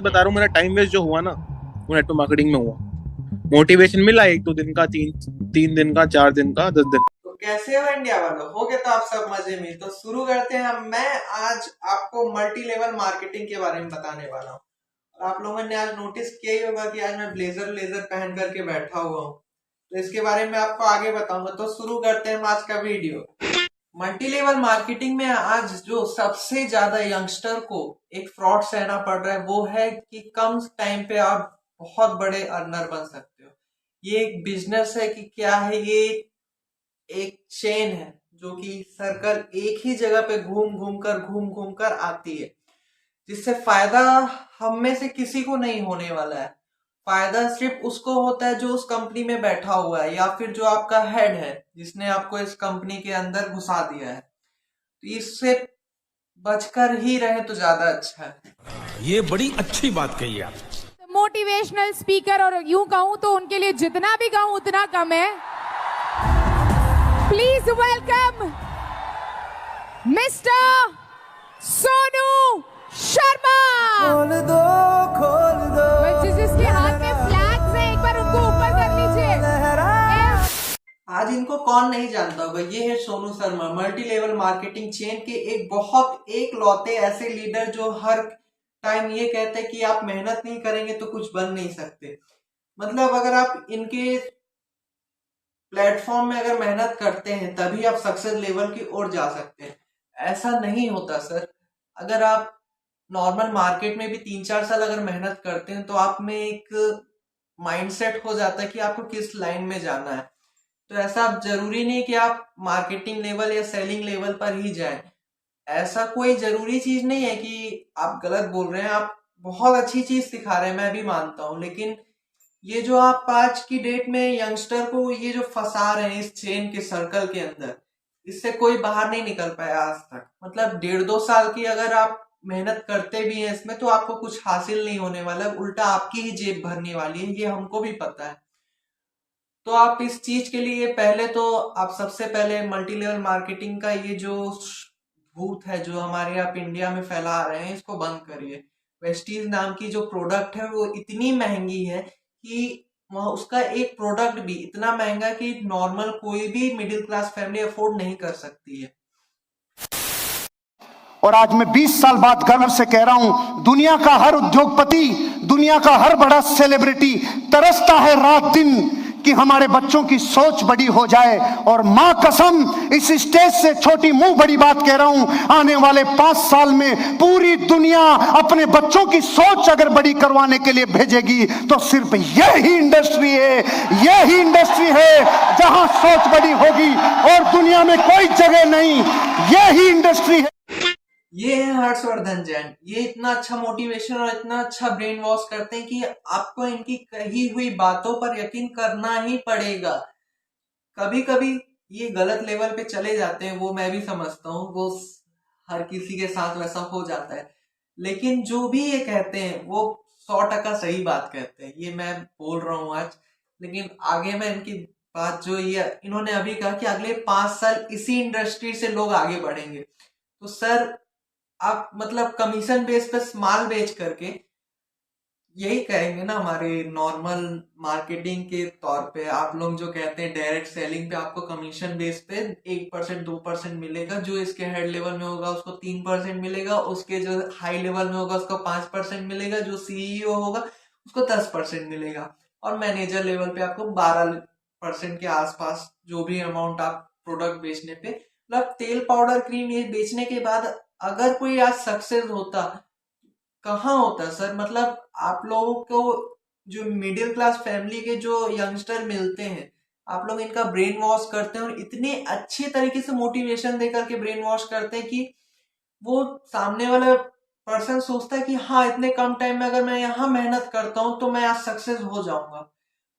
बता रहा हूँ, मेरा टाइम वेस्ट जो हुआ ना वो नेटवर्क मार्केटिंग में हुआ। मोटिवेशन मिला 1-2 दिन का, 3 दिन का, 4 दिन का, 10 दिन। तो कैसे हो इंडिया वालों, हो गए तो आप सब मजे में। तो शुरू करते हैं। मैं आज आपको मल्टी लेवल मार्केटिंग के बारे में बताने वाला हूँ। और आप लोगों ने आज नोटिस किया ही होगा कि आज मैं ब्लेजर पहन करके बैठा हुआ हूँ। तो इसके बारे में आपको आगे बताऊंगा। तो शुरू करते हैं आज का वीडियो। मल्टी लेवल मार्केटिंग में आज जो सबसे ज्यादा यंगस्टर को एक फ्रॉड सहना पड़ रहा है वो है कि कम टाइम पे आप बहुत बड़े अर्नर बन सकते हो। ये एक बिजनेस है कि क्या है, ये एक चेन है जो कि सर्कल एक ही जगह पे घूम घूम कर आती है, जिससे फायदा हम में से किसी को नहीं होने वाला है। फायदा सिर्फ उसको होता है जो उस कंपनी में बैठा हुआ है या फिर जो आपका हेड है जिसने आपको इस कंपनी के अंदर घुसा दिया है। तो इससे बचकर ही रहे तो ज्यादा अच्छा है। ये बड़ी अच्छी बात कही आप। मोटिवेशनल स्पीकर, और यूं कहूं तो उनके लिए जितना भी कहूं उतना कम है। Please welcome mister Sonu Sharma. खोल दो जिसके हाथ में फ्लैग्स हैं, एक बार उनको ऊपर कर लीजिए। आज इनको कौन नहीं जानता होगा, ये है Sonu Sharma, multi level marketing chain के एक लौते ऐसे लीडर जो हर टाइम ये कहते हैं कि आप मेहनत नहीं करेंगे तो कुछ बन नहीं सकते। मतलब अगर आप इनके प्लेटफॉर्म में अगर मेहनत करते हैं तभी आप सक्सेस लेवल की ओर जा सकते हैं। ऐसा नहीं होता सर। अगर आप नॉर्मल मार्केट में भी 3-4 साल अगर मेहनत करते हैं तो आप में एक माइंडसेट हो जाता है कि आपको किस लाइन में जाना है। तो ऐसा जरूरी नहीं कि आप मार्केटिंग लेवल या सेलिंग लेवल पर ही जाएं। ऐसा कोई जरूरी चीज नहीं है कि आप गलत बोल रहे हैं। आप बहुत अच्छी चीज सिखा रहे हैं, मैं भी मानता हूं, लेकिन ये जो आप आज की डेट में यंगस्टर को ये जो फंसा रहे हैं इस चेन के सर्कल के अंदर, इससे कोई बाहर नहीं निकल पाया आज तक। मतलब 1.5-2 साल की अगर आप मेहनत करते भी हैं इसमें तो आपको कुछ हासिल नहीं होने वाला, उल्टा आपकी ही जेब भरने वाली है, ये हमको भी पता है। तो आप इस चीज के लिए पहले तो आप सबसे पहले मल्टी लेवल मार्केटिंग का ये जो भूत है जो हमारे आप इंडिया में फैला रहे हैं इसको बंद करिए। वेस्टीज नाम की जो प्रोडक्ट है वो इतनी महंगी है कि उसका एक प्रोडक्ट भी इतना महंगा कि नॉर्मल कोई भी मिडिल क्लास फैमिली अफोर्ड नहीं कर सकती है। और आज मैं 20 साल बाद गर्व से कह रहा हूं, दुनिया का हर उद्योगपति, दुनिया का हर बड़ा सेलिब्रिटी तरसता है रात दिन कि हमारे बच्चों की सोच बड़ी हो जाए। और मां कसम इस स्टेज से छोटी मुंह बड़ी बात कह रहा हूं, आने वाले 5 साल में पूरी दुनिया अपने बच्चों की सोच अगर बड़ी करवाने के लिए भेजेगी तो सिर्फ यही इंडस्ट्री है जहां सोच बड़ी होगी और दुनिया में कोई जगह नहीं, यही इंडस्ट्री है। ये है हर्षवर्धन जैन। ये इतना अच्छा मोटिवेशन और इतना अच्छा ब्रेन वॉश करते हैं कि आपको इनकी कही हुई बातों पर यकीन करना ही पड़ेगा। कभी कभी ये गलत लेवल पे चले जाते हैं, वो मैं भी समझता हूँ, वो हर किसी के साथ वैसा हो जाता है, लेकिन जो भी ये कहते हैं वो 100% सही बात कहते हैं। ये मैं बोल रहा हूँ आज, लेकिन आगे मैं इनकी बात जो ये इन्होंने अभी कहा कि अगले 5 साल इसी इंडस्ट्री से लोग आगे बढ़ेंगे। तो सर आप मतलब कमीशन बेस पे माल बेच करके यही कहेंगे ना, हमारे नॉर्मल मार्केटिंग के तौर पे आप लोग जो कहते हैं डायरेक्ट सेलिंग पे आपको कमीशन बेस पे 1% 2% मिलेगा, जो इसके हेड लेवल में होगा उसको 3% मिलेगा, उसके जो हाई लेवल में होगा उसको 5% मिलेगा, जो सीईओ होगा उसको 10% मिलेगा, और मैनेजर लेवल पे आपको 12% के आसपास जो भी अमाउंट आप प्रोडक्ट बेचने पे, मतलब तेल पाउडर क्रीम ये बेचने के बाद अगर कोई आज सक्सेस होता, कहाँ होता सर। मतलब आप लोगों को जो मिडिल क्लास फैमिली के जो यंगस्टर मिलते हैं, आप लोग इनका ब्रेन वॉश करते हैं और इतने अच्छे तरीके से मोटिवेशन देकर के ब्रेन वॉश करते हैं कि वो सामने वाला पर्सन सोचता है कि हाँ इतने कम टाइम में अगर मैं यहाँ मेहनत करता हूँ तो मैं आज सक्सेस हो जाऊंगा।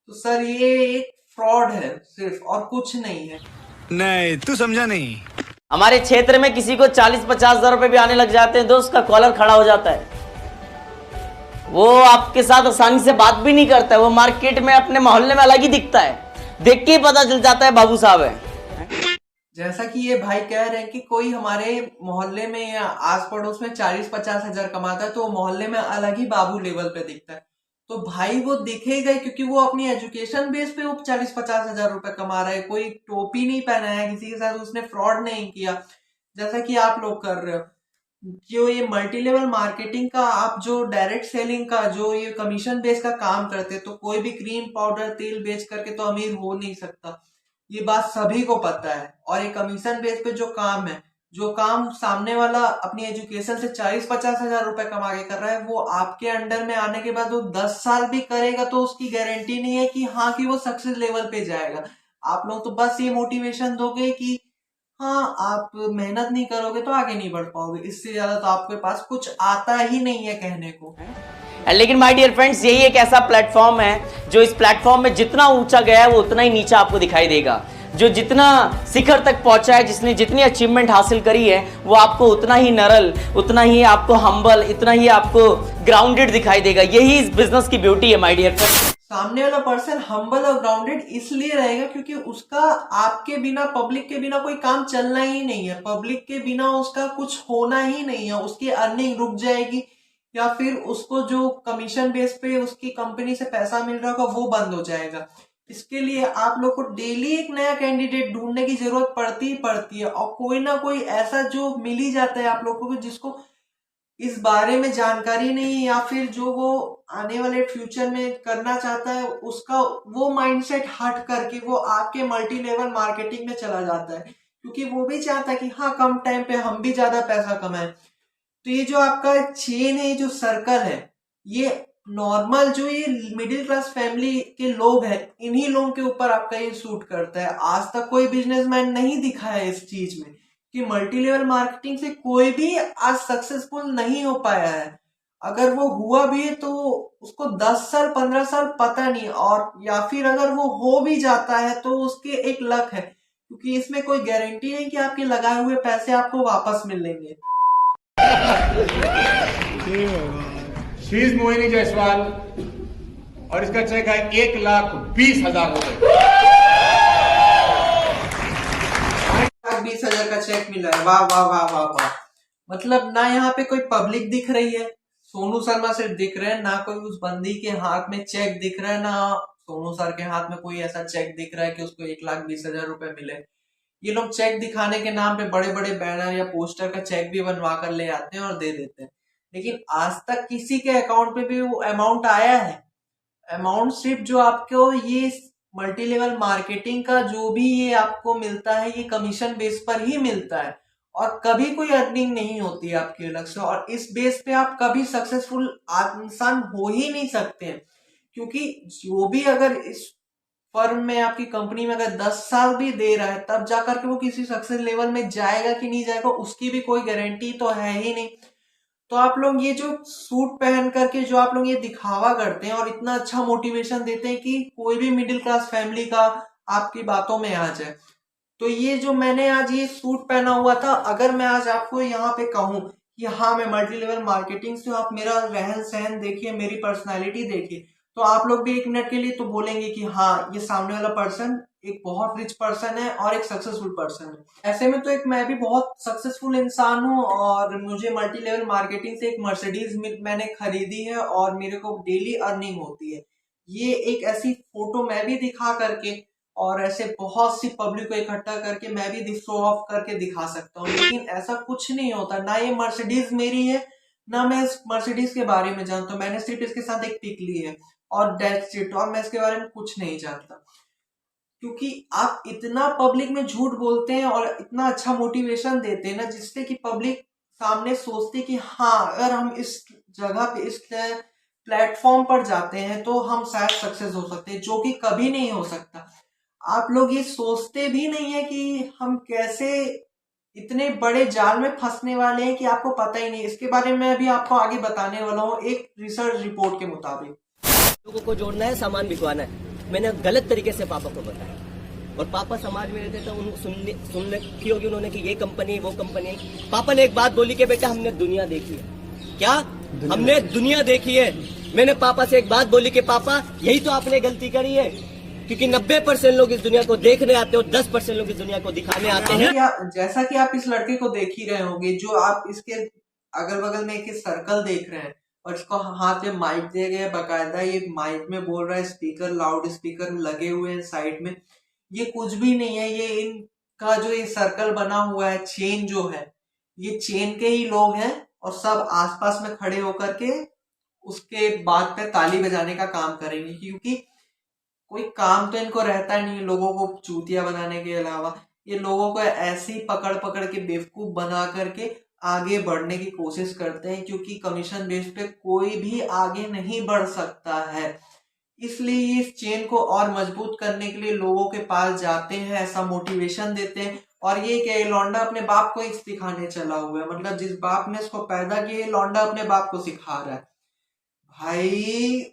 तो सर ये एक फ्रॉड है सिर्फ, और कुछ नहीं है। नहीं तू समझा नहीं। हमारे क्षेत्र में किसी को 40-50 हजार रुपए भी आने लग जाते हैं तो उसका कॉलर खड़ा हो जाता है। वो आपके साथ आसानी से बात भी नहीं करता है, वो मार्केट में अपने मोहल्ले में अलग ही दिखता है, देख के ही पता चल जाता है बाबू साहब है। जैसा कि ये भाई कह रहे हैं कि कोई हमारे मोहल्ले में या आस पड़ोस में 40-50 हजार कमाता है तो मोहल्ले में अलग ही बाबू लेवल पे दिखता है। तो भाई वो दिखेगा क्योंकि वो अपनी एजुकेशन बेस पे वो 40-50 हजार रुपए कमा रहा है। कोई टोपी नहीं पहना है, किसी के साथ उसने फ्रॉड नहीं किया जैसा कि आप लोग कर रहे हो। जो ये मल्टी लेवल मार्केटिंग का, आप जो डायरेक्ट सेलिंग का, जो ये कमीशन बेस का काम करते हैं, तो कोई भी क्रीम पाउडर तेल बेच करके तो अमीर हो नहीं सकता, ये बात सभी को पता है। और ये कमीशन बेस पे जो काम है, जो काम सामने वाला अपनी एजुकेशन से 40-50 हजार रुपए कमा के कर रहा है, वो आपके अंडर में आने के बाद वो 10 साल भी करेगा तो उसकी गारंटी नहीं है कि हाँ कि वो सक्सेस लेवल पे जाएगा। आप लोग तो बस ये मोटिवेशन दोगे कि हाँ आप मेहनत नहीं करोगे तो आगे नहीं बढ़ पाओगे, इससे ज्यादा तो आपके पास कुछ आता ही नहीं है कहने को। लेकिन माय डियर फ्रेंड्स, यही एक ऐसा प्लेटफॉर्म है जो इस प्लेटफॉर्म में जितना ऊंचा गया है वो उतना ही नीचा आपको दिखाई देगा। जो जितना शिखर तक पहुंचा है, जिसने जितनी अचीवमेंट हासिल करी है, वो आपको उतना ही नरल, उतना ही आपको हम्बल, इतना ही आपको ग्राउंडेड दिखाई देगा। यही इस बिजनेस की ब्यूटी है माय डियर फ्रेंड्स। सामने वाला पर्सन हम्बल और ग्राउंडेड इसलिए रहेगा क्योंकि उसका आपके बिना, पब्लिक के बिना कोई काम चलना ही नहीं है, पब्लिक के बिना उसका कुछ होना ही नहीं है। उसकी अर्निंग रुक जाएगी या फिर उसको जो कमीशन बेस पे उसकी कंपनी से पैसा मिल रहा होगा वो बंद हो जाएगा। इसके लिए आप लोग को डेली एक नया कैंडिडेट ढूंढने की जरूरत पड़ती है और कोई ना कोई ऐसा जो मिल ही जाता है आप लोगों को जिसको इस बारे में जानकारी नहीं, या फिर जो वो आने वाले फ्यूचर में करना चाहता है उसका वो माइंडसेट हट करके वो आपके मल्टी लेवल मार्केटिंग में चला जाता है, क्योंकि वो भी चाहता है कि हाँ कम टाइम पे हम भी ज्यादा पैसा कमाएं। तो ये जो आपका चेन है, जो सर्कल है, ये नॉर्मल जो ये मिडिल क्लास फैमिली के लोग हैं, इन्हीं लोगों के ऊपर आपका ये सूट करता है। आज तक कोई बिजनेसमैन नहीं दिखा है इस चीज में कि मल्टी लेवल मार्केटिंग से कोई भी आज सक्सेसफुल नहीं हो पाया है। अगर वो हुआ भी है तो उसको 10 साल 15 साल पता नहीं, और या फिर अगर वो हो भी जाता है तो उसके एक लक है, क्योंकि इसमें कोई गारंटी नहीं कि आपके लगाए हुए पैसे आपको वापस मिलेंगे। शी इज मोहिनी जायसवाल और इसका चेक है 1,20,000 रुपए। 1,20,000 का चेक मिला है। वाह वाह वाह वाह वाह। मतलब ना यहाँ पे कोई पब्लिक दिख रही है, सोनू शर्मा सिर्फ दिख रहे हैं, ना कोई उस बंदी के हाथ में चेक दिख रहा है, ना सोनू सर के हाथ में कोई ऐसा चेक दिख रहा है कि उसको 1,20,000 रुपए मिले। ये लोग चेक दिखाने के नाम पे बड़े बड़े बैनर या पोस्टर का चेक भी बनवा कर ले आते हैं और दे देते हैं, लेकिन आज तक किसी के अकाउंट पे भी वो अमाउंट आया है? अमाउंट सिर्फ जो आपको ये मल्टी लेवल मार्केटिंग का जो भी ये आपको मिलता है, ये कमीशन बेस पर ही मिलता है और कभी कोई अर्निंग नहीं होती है आपकी अलग से। और इस बेस पे आप कभी सक्सेसफुल इंसान हो ही नहीं सकते हैं, क्योंकि जो भी अगर इस फर्म में, आपकी कंपनी में अगर 10 साल भी दे रहा है तब जाकर के वो किसी सक्सेस लेवल में जाएगा कि नहीं जाएगा, उसकी भी कोई गारंटी तो है ही नहीं। तो आप लोग ये जो सूट पहन करके जो आप लोग ये दिखावा करते हैं और इतना अच्छा मोटिवेशन देते हैं कि कोई भी मिडिल क्लास फैमिली का आपकी बातों में आ जाए, तो ये जो मैंने आज ये सूट पहना हुआ था, अगर मैं आज आपको यहाँ पे कहूँ कि हाँ मैं मल्टी लेवल मार्केटिंग से, आप मेरा रहन सहन देखिए, मेरी पर्सनैलिटी देखिए, तो आप लोग भी 1 मिनट के लिए तो बोलेंगे कि हाँ ये सामने वाला पर्सन एक बहुत रिच पर्सन है और एक सक्सेसफुल पर्सन है। ऐसे में तो एक मैं भी बहुत सक्सेसफुल इंसान हूँ और मुझे मल्टी लेवल मार्केटिंग से एक मर्सिडीज मैंने खरीदी है और मेरे को डेली अर्निंग होती है। ये एक ऐसी फोटो मैं भी दिखा करके और ऐसे बहुत सी पब्लिक को इकट्ठा करके मैं भी शो ऑफ करके दिखा सकता हूँ, लेकिन ऐसा कुछ नहीं होता। ना ये मर्सिडीज मेरी है, ना मैं इस मर्सिडीज के बारे में जानता हूँ। मैंने सिर्फ इसके साथ एक पिक ली है और दैट्स इट, और मैं इसके बारे में कुछ नहीं जानता। क्योंकि आप इतना पब्लिक में झूठ बोलते हैं और इतना अच्छा मोटिवेशन देते हैं ना, जिससे कि पब्लिक सामने सोचती कि हाँ अगर हम इस जगह पे, इस प्लेटफॉर्म पर जाते हैं तो हम शायद सक्सेस हो सकते हैं, जो कि कभी नहीं हो सकता। आप लोग ये सोचते भी नहीं है कि हम कैसे इतने बड़े जाल में फंसने वाले हैं कि आपको पता ही नहीं। इसके बारे में अभी आपको आगे बताने वाला हूँ एक रिसर्च रिपोर्ट के मुताबिक। लोगों को जोड़ना है, सामान बिकवाना है। मैंने गलत तरीके से पापा को बताया और पापा समाज में रहते तो सुन की होगी उन्होंने कि ये कंपनी वो कंपनी। पापा ने एक बात बोली कि बेटा हमने दुनिया देखी है। क्या हमने दुनिया देखी है? मैंने पापा से एक बात बोली कि पापा यही तो आपने गलती करी है क्योंकि 90% लोग इस दुनिया को देखने आते हैं और 10% लोग इस दुनिया को दिखाने आते हैं। जैसा कि आप इस लड़के को देख ही रहे होंगे, जो आप इसके अगल बगल में एक सर्कल देख रहे हैं और इसको हाथ में माइक दिया गया है, बकायदा ये माइक में बोल रहा है, स्पीकर लाउड स्पीकर लगे हुए हैं साइड में। ये कुछ भी नहीं है, ये इनका जो ये सर्कल बना हुआ है, चेन जो है, ये चेन के ही लोग हैं और सब आसपास में खड़े होकर के उसके बाद पे ताली बजाने का काम करेंगे, क्योंकि कोई काम तो इनको रहता नहीं है लोगों को चूतिया बनाने के अलावा। ये लोगों को ऐसे ही पकड़ पकड़ के बेवकूफ बना करके आगे बढ़ने की कोशिश करते हैं, क्योंकि कमीशन बेस पे कोई भी आगे नहीं बढ़ सकता है। इसलिए इस चेन को और मजबूत करने के लिए लोगों के पास जाते हैं, ऐसा मोटिवेशन देते हैं। और ये क्या, लौंडा अपने बाप को ही सिखाने चला हुआ है, मतलब जिस बाप ने इसको पैदा किया, लौंडा अपने बाप को सिखा रहा है। भाई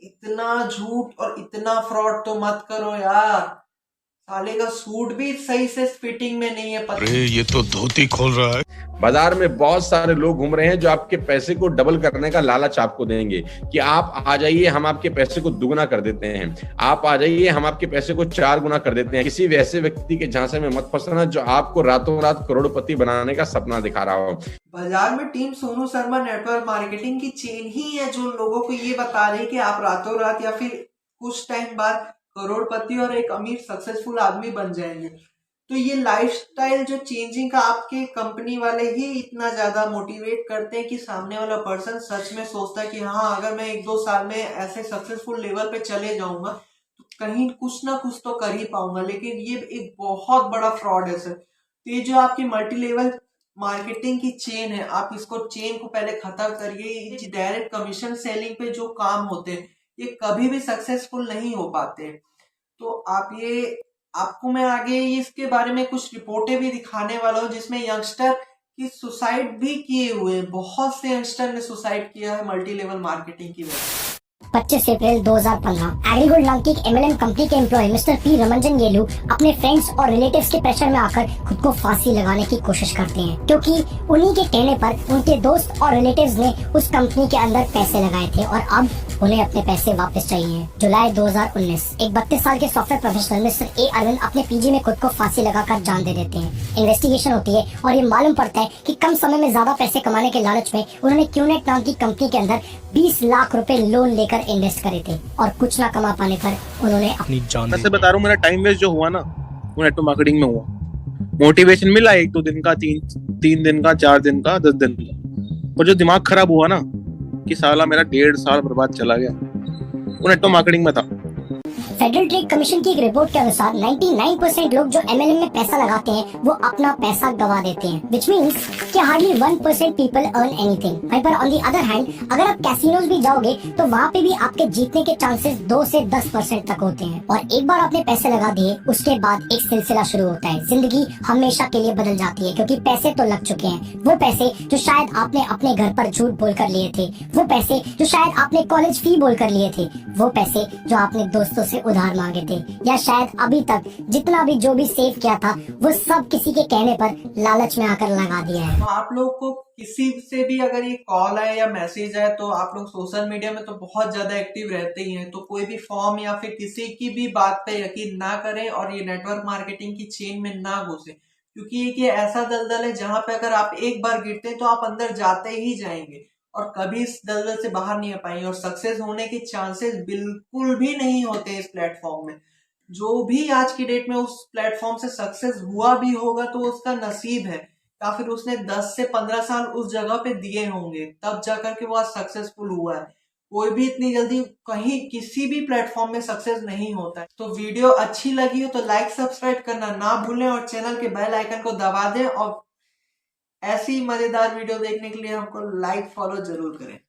इतना झूठ और इतना फ्रॉड तो मत करो यार। साले का सूट भी सही से फिटिंग में नहीं है। अरे ये तो धोती खोल रहा है। बाजार में बहुत सारे लोग घूम रहे हैं जो आपके पैसे को डबल करने का लालच आपको देंगे कि आप आ जाइए, हम आपके पैसे को दुगना कर देते हैं, आप आ जाइए, हम आपके पैसे को 4 गुना कर देते हैं। किसी वैसे व्यक्ति के झांसे में मत फंसना जो आपको रातों रात करोड़पति बनाने का सपना दिखा रहा हो। बाजार में team Sonu Sharma network marketing की चेन ही है जो लोगों को ये बता रही है कि आप रातों रात या फिर कुछ टाइम बाद करोड़पति और एक अमीर सक्सेसफुल आदमी बन जाएंगे। तो ये लाइफस्टाइल जो चेंजिंग का आपके कंपनी वाले ही इतना ज्यादा मोटिवेट करते हैं कि सामने वाला पर्सन सच में सोचता है कि हाँ, अगर मैं 1-2 साल में ऐसे सक्सेसफुल लेवल पे चले जाऊंगा तो कहीं कुछ ना कुछ तो कर ही पाऊंगा। लेकिन ये एक बहुत बड़ा फ्रॉड है सर। तो ये जो आपकी मल्टी लेवल मार्केटिंग की चेन है, आप इसको चेन को पहले खत्म करिए। डायरेक्ट कमीशन सेलिंग पे जो काम होते हैं ये कभी भी सक्सेसफुल नहीं हो पाते। तो आपको मैं आगे इसके बारे में कुछ रिपोर्टें भी दिखाने वाला हूँ जिसमें यंगस्टर की सुसाइड भी किए हुए हैं। बहुत से यंगस्टर ने सुसाइड किया है मल्टी लेवल मार्केटिंग की वजह से। 25 अप्रैल 2015 एग्रीगोल्ड नाम की एक MLM कंपनी के एम्प्लॉय मिस्टर पी रमंजन येलू अपने फ्रेंड्स और रिलेटिव्स के प्रेशर में आकर खुद को फांसी लगाने की कोशिश करते हैं, क्योंकि उन्हीं के कहने पर उनके दोस्त और रिलेटिव्स ने उस कंपनी के अंदर पैसे लगाए थे और अब उन्हें अपने पैसे वापस चाहिए। जुलाई 2019 एक 32 साल के software professional mister A Arvind अपने पीजी में खुद को फांसी लगाकर जान दे देते हैं। इन्वेस्टिगेशन होती है और ये मालूम पड़ता है कि कम समय में ज्यादा पैसे कमाने के लालच में उन्होंने क्यूनेट नाम की कंपनी के अंदर 20 लाख रुपए लोन लेकर इन्वेस्ट करे थे और कुछ ना कमा पाने पर उन्होंने अपनी जान। मैं बता रहा हूँ, मेरा टाइम वेस्ट जो हुआ ना वो नेटवर्क मार्केटिंग में हुआ। मोटिवेशन मिला 1-2 दिन का, 3 दिन का, 4 दिन का, 10 दिन का, और जो दिमाग खराब हुआ ना कि साला मेरा 1.5 साल बर्बाद चला गया, वो नेटवर्क मार्केटिंग में था। फेडरल ट्रेड कमीशन की एक रिपोर्ट के अनुसार 99% लोग जो MLM में पैसा लगाते हैं वो अपना पैसा गवा देते हैं, which means कि हार्डली 1% पीपल अर्न एनीथिंग। वहीं पर ऑन दी अदर हैंड अगर आप कैसीनोज भी जाओगे तो वहाँ पे भी आपके जीतने के चांसेस 2 से 10% तक होते हैं। और एक बार आपने पैसे लगा दिए उसके बाद एक सिलसिला शुरू होता है। जिंदगी हमेशा के लिए बदल जाती है, क्योंकि पैसे तो लग चुके हैं। वो पैसे जो शायद आपने अपने घर पर झूठ बोल कर लिए थे, वो पैसे जो शायद आपने कॉलेज फी बोल कर लिए थे, वो पैसे जो आपने दोस्तों से उधार मांगे थे, या शायद अभी तक जितना भी जो भी सेव किया था वो सब किसी के कहने पर लालच में आकर लगा दिया है। तो आप लोग को किसी से भी अगर ये कॉल आए या मैसेज आए तो आप लोग सोशल मीडिया में तो बहुत ज्यादा एक्टिव रहते ही हैं, तो कोई भी फॉर्म या फिर किसी की भी बात पे यकीन ना करें और ये नेटवर्क मार्केटिंग की चेन में ना घुसे, क्योंकि ये ऐसा दलदल है जहां पे अगर आप एक बार गिरते हैं तो आप अंदर जाते ही जाएंगे और कभी इस दलदल से बाहर नहीं आ पाएंगे और सक्सेस होने के चांसेस बिल्कुल भी नहीं होते इस प्लेटफॉर्म में। जो भी आज की डेट में उस प्लेटफॉर्म से सक्सेस हुआ भी होगा तो उसका नसीब है, या फिर उसने 10 से 15 साल उस जगह पे दिए होंगे तब जाकर के वो आज सक्सेसफुल हुआ है। कोई भी इतनी जल्दी कहीं किसी भी प्लेटफॉर्म में सक्सेस नहीं होता है। तो वीडियो अच्छी लगी हो तो लाइक सब्सक्राइब करना ना भूलें और चैनल के बेल आइकन को दबा दें और ऐसी मजेदार वीडियो देखने के लिए हमको लाइक फॉलो जरूर करें।